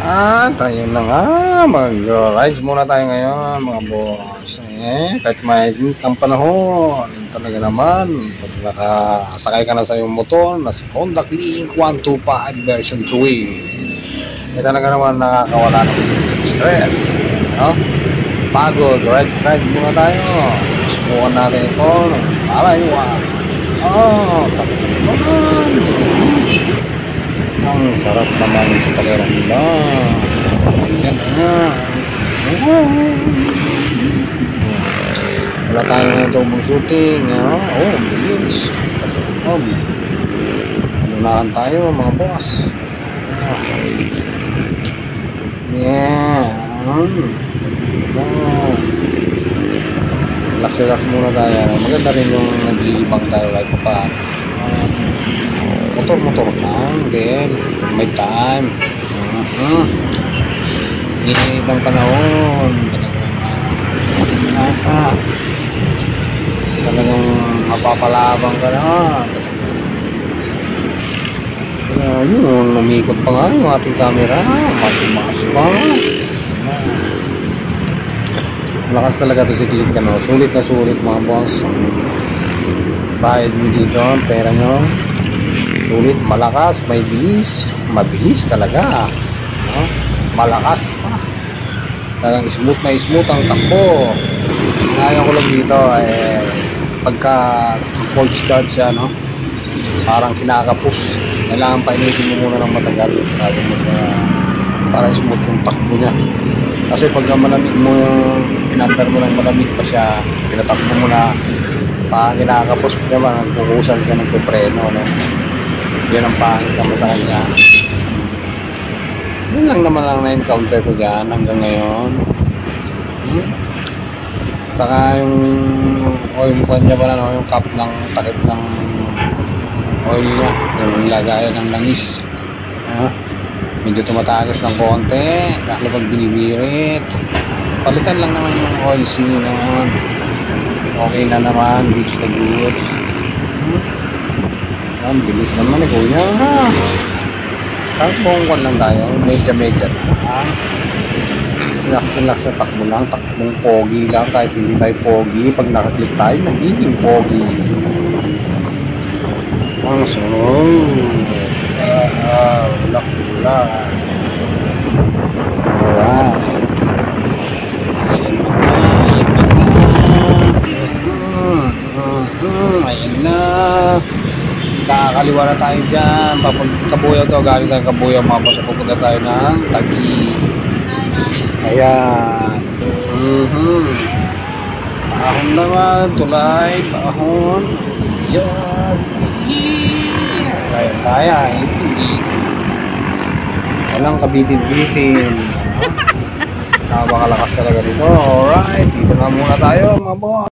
Tayo na nga. Mag-rides muna tayo ngayon, mga boss. Kahit mainit ang panahon, talaga naman, pag nakasakay ka na sa iyong motor, nasa Honda Link 125 version 3. Talaga naman nakakawala ng stress. No? Pagod, ride muna tayo. Subukan natin ito. Malayuan. Talaga naman. Ang sarap naman sa pakiramdam. Ayan na. Wala tayo na itong shooting. Bilis. Anunahan tayo mga boss. Relax muna tayo. Maganda rin yung naglilibang tayo kahit pa paano. Motor lang din. May time. Init ang panahon. Talagang mapapalabang ka na. Yun, umikot pa nga yung ating camera. Matumaas pa. Malakas talaga ito si Click. Sulit na sulit mga boss. Bayad nyo dito. Pera nyo. Sulit, malakas, may bilis. Mabilis talaga. Malakas pa. Talagang smooth ang takbo. Ngayon ko lang dito pagka cold start siya, parang kinakapos. Kailangan painitin mo muna ng matagal bago mo siya para smooth yung takbo niya. Kasi pagka malamig mo yung pinandar mo ng malamig pa siya, pinatakbo mo na kinakapos pa siya, kukusan siya ng preno, Yan ang pangit naman sa kanya. Yun lang naman ang na-encounter ko dyan hanggang ngayon. Saka yung oil ko niya pala, yung cup ng takip ng oil niya, yung lagayan ng langis. Medyo tumatagos ng konti, lalo pag binibirit. Palitan lang naman yung oil seal noon. Okay na naman, goods na goods. Ang bilis naman kuya. Takbong lang tayo, medya lang. Relax na takbo lang, takbong pogi lang kahit hindi tayo pogi. Pag nakaklik tayo, nagiging pogi. Ang relax. Alright. Ayan na. Nakakaliwa na tayo dyan. Kabuyaw to. Galing tayo Kabuyaw mga boss. Pupunta tayo ng Taguig. Ayan. Bahon naman. Tulay. Bahon. Ayan. Kaya. Easy. Walang kabitin-bitin. Napakalakas talaga dito. Alright. Dito na muna tayo mga boss.